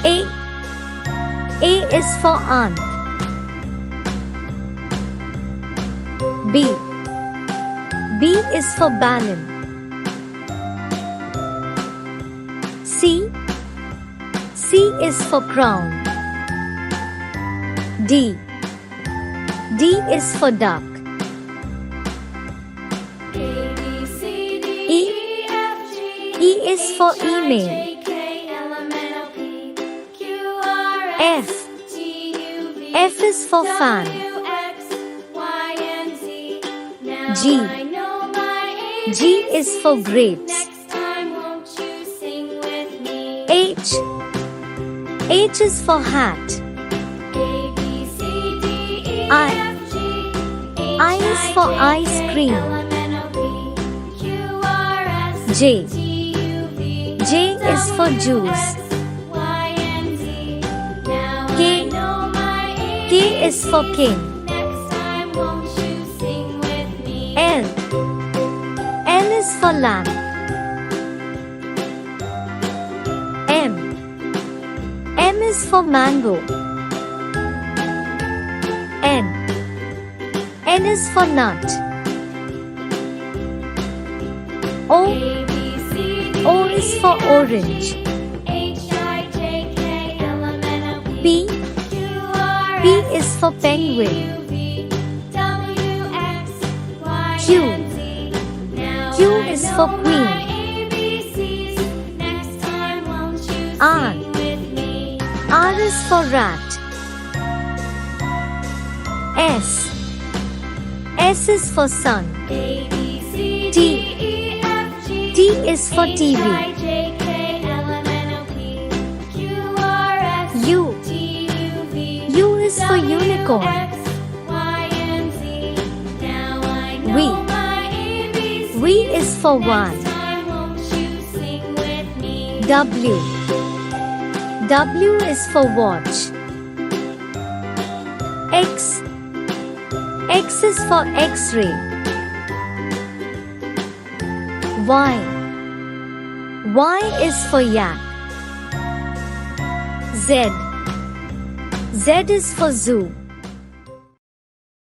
A. A is for aunt. B. B is for balloon. C. C is for crown. D. D is for duck. E. E is for email. F. F is for fan. G. G is for grapes. H. H is for hat. I is for ice cream. J. J is for juice. K. K is for king. L. L is for lamp. M. M is for mango. N. N is for nut. O. O is for orange. P. P is for penguin. Q. Q is for queen. R. R is for rat. S. S is for sun. T. T is for TV. U. U is for unicorn. V. V is for one. W. W is for watch. X. X is for X-ray. Y. Y is for yak. Z. Z is for zoo.